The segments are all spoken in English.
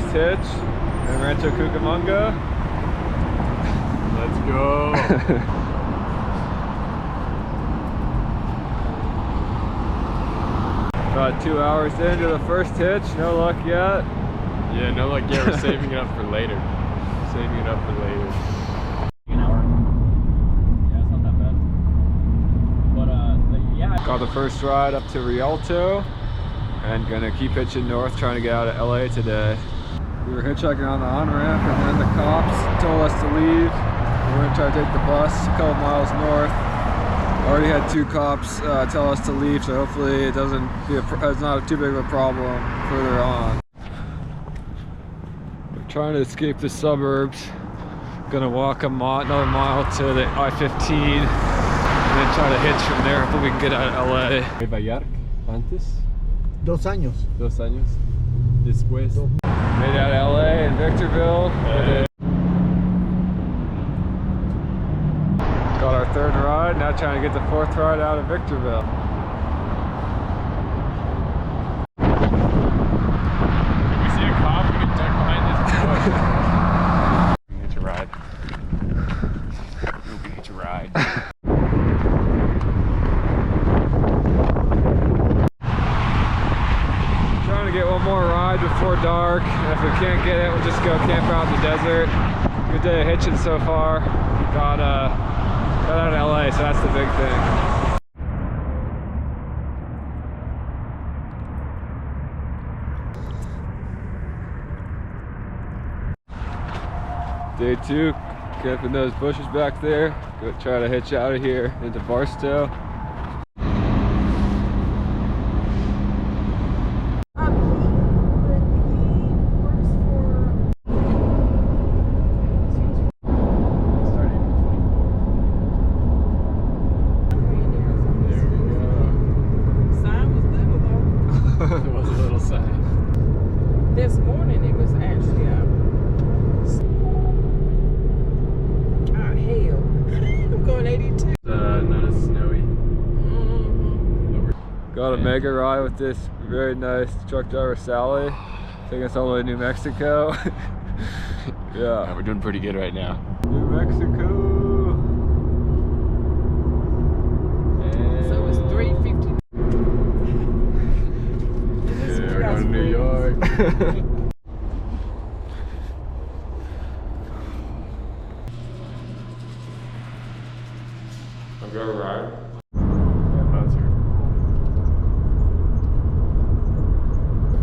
first hitch in Rancho Cucamonga. Let's go. About 2 hours into the first hitch, no luck yet. Yeah, no luck yet. We're saving it up for later. Saving it up for later. An hour. Yeah, it's not that bad. But yeah. Got the first ride up to Rialto and gonna keep hitching north, trying to get out of LA today. We were hitchhiking on the on-ramp and then the cops told us to leave. We're gonna try to take the bus a couple miles north. Already had 2 cops tell us to leave, so hopefully it's not too big of a problem further on. We're trying to escape the suburbs. Gonna walk another mile to the I-15 and then try to hitch from there. Hopefully we can get out of LA. Nueva York, antes? 2 años. 2 años. Después. Made it out of LA and Victorville. Got our 3rd ride, now trying to get the 4th ride out of Victorville. If we see a cop, we can duck behind this bush. We can hitch a ride. We can hitch a ride. Trying to get one more ride before dark, and if we can't get it, we'll just go camp out in the desert. Good day of hitching so far. Got out of LA, so that's the big thing. Day 2, camping those bushes back there. Go try to hitch out of here into Barstow. This morning it was actually hell. I'm going 82. Not as snowy. Got a mega ride with this very nice truck driver Sally. Taking us all the way to New Mexico. Yeah. We're doing pretty good right now. New Mexico. So it's 3:50. Yeah, we're going to New York. I'm going to ride.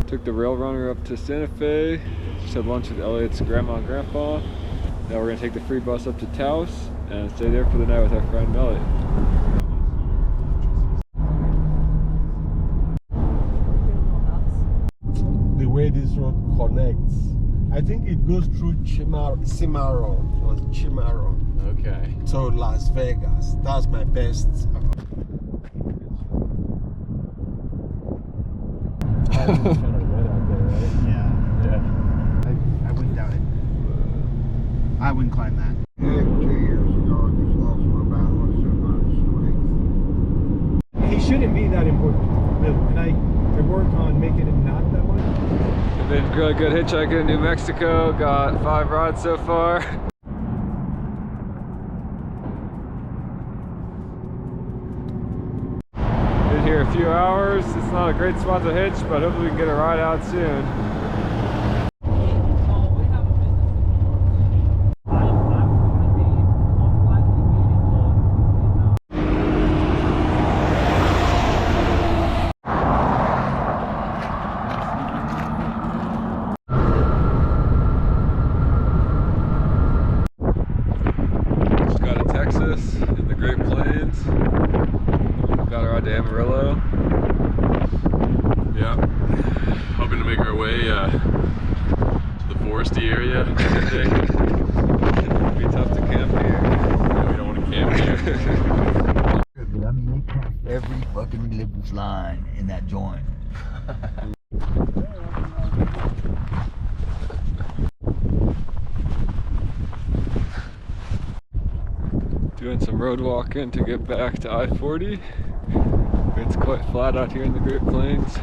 Took the rail runner up to Santa Fe. Just had lunch with Elliot's grandma and grandpa. Now we're going to take the free bus up to Taos and stay there for the night with our friend Elliot. The way this road connects, I think it goes through Cimarron. Okay. So Las Vegas. That's my best. Yeah. I wouldn't doubt it. I wouldn't climb that. 2 years ago, I just lost my balance and my strength. He shouldn't be that important, really. And I work on making him not that much. We've been really good hitchhiking in New Mexico. Got 5 rides so far. Been here a few hours. It's not a great spot to hitch, but hopefully we can get a ride out soon. In the Great Plains. Got our ride to Amarillo. Yeah. Hoping to make our way to the foresty area. It'd be tough to camp here. Yeah, we don't want to camp here. I mean, they cracked every fucking deliverance line in that joint. Doing some road walking to get back to I-40. It's quite flat out here in the Great Plains.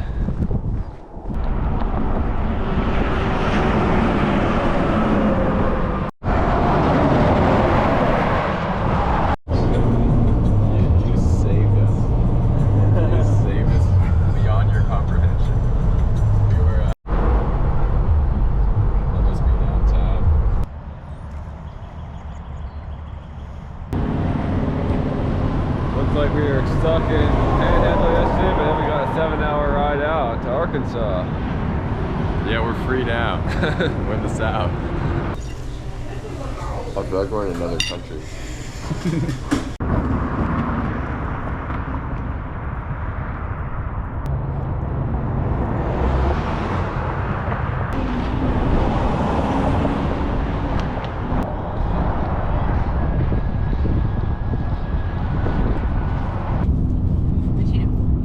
We're in the South. I feel like we're in another country.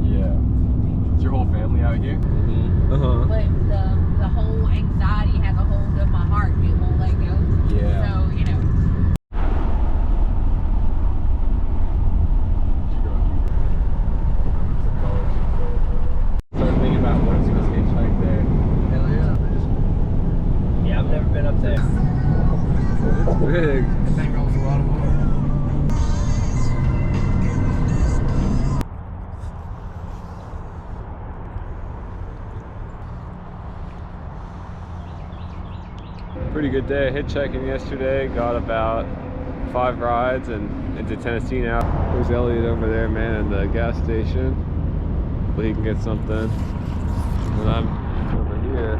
Yeah. Is your whole family out here? Uh-huh. But the whole anxiety has a hold of my heart. It won't let go. Yeah. So, you know. Started thinking about what if you was hitchhike there. Hell yeah. Yeah, I've never been up there. It's big. That thing rolls a lot of water. Pretty good day hitchhiking yesterday. Got about 5 rides and into Tennessee now. There's Elliot over there, man, at the gas station. Hopefully he can get something. And I'm over here.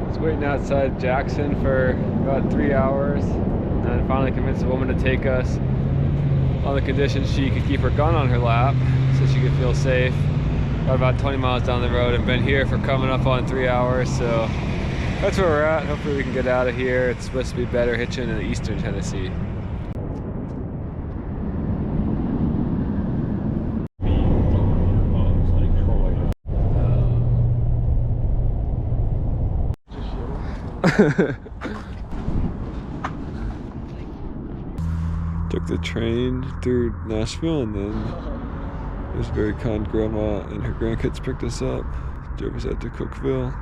Just waiting outside Jackson for about 3 hours. And finally convinced a woman to take us on the condition she could keep her gun on her lap so she could feel safe. Got about 20 miles down the road and been here for coming up on 3 hours, so that's where we're at. Hopefully we can get out of here. It's supposed to be better hitching in eastern Tennessee. Took the train through Nashville and then it was a very kind grandma and her grandkids picked us up, drove us out to Cookeville,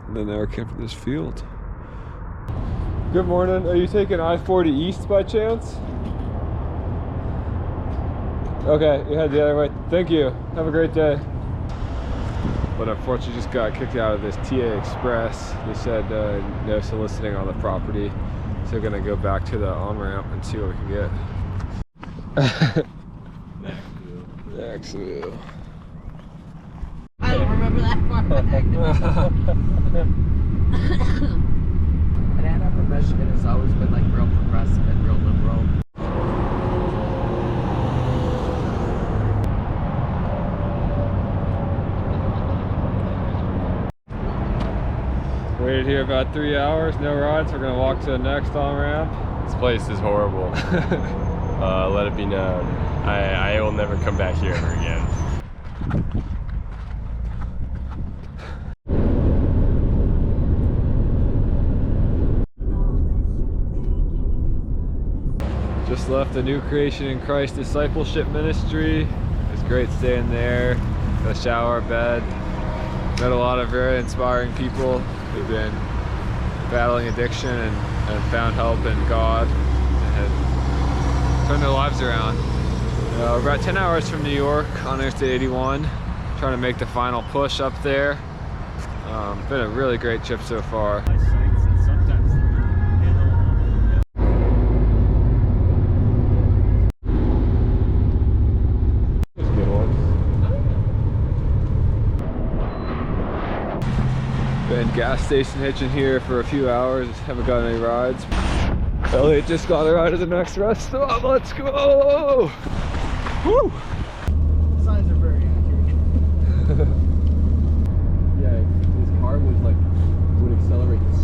and then now we're camping in this field. Good morning. Are you taking I-40 east by chance? Okay, you head the other way. Thank you. Have a great day. But unfortunately just got kicked out of this TA Express. They said no soliciting on the property. So we're gonna go back to the on-ramp and see what we can get. Maxville. I don't remember that far back. But Ann Arbor, Michigan has always been like real progressive and real liberal. Waited here about 3 hours, no rides. We're gonna walk to the next on-ramp. This place is horrible. Let it be known. I will never come back here ever again. Just left the New Creation in Christ Discipleship Ministry. It was great staying there. Got a shower, bed. Met a lot of very inspiring people who've been battling addiction and found help in God and turned their lives around. We're about 10 hours from New York on Interstate 81, trying to make the final push up there. Been a really great trip so far. Been gas station hitching here for a few hours, haven't got any rides. Elliot just got a ride to the next rest stop, let's go! Woo! Signs are very accurate. Yeah, his car would accelerate this.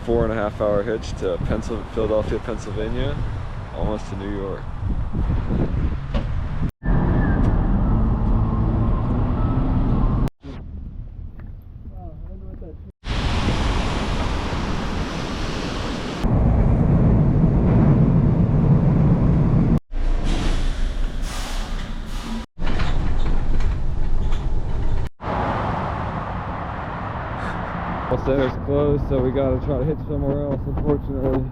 4.5 hour hitch to Philadelphia, Pennsylvania, almost to New York. Center's closed, so we gotta try to hitch somewhere else, unfortunately.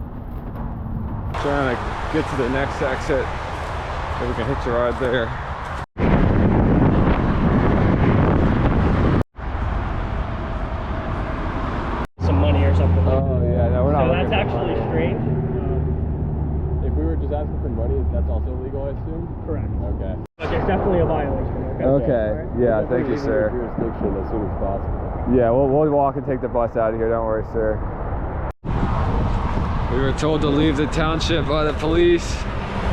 Trying to get to the next exit so we can hitch a ride there. Some money or something. Oh yeah, no, we're not. So that's actually strange. If we were just asking for money, that's also illegal, I assume? Correct. Okay. But there's definitely violation. Okay. Yeah, thank you, sir. Jurisdiction as soon as possible. Yeah, we'll walk and take the bus out of here. Don't worry, sir. We were told to leave the township by the police,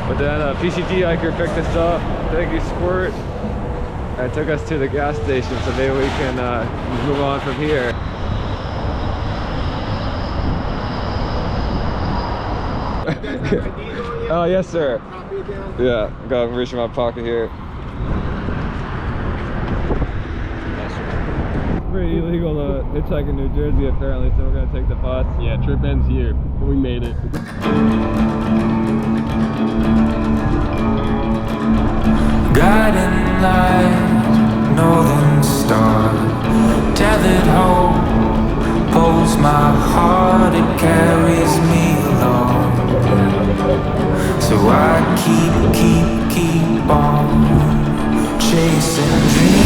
but then a PCT hiker picked us up. Thank you, Squirt. And took us to the gas station, so maybe we can move on from here. Oh, yes, sir. Yeah, got to reach in my pocket here. Pretty illegal to hitchhike in New Jersey, apparently, so we're going to take the bus. Yeah, trip ends here. We made it. Guiding light, northern star, tethered hope, pulls my heart, it carries me along. So I keep on chasing dreams.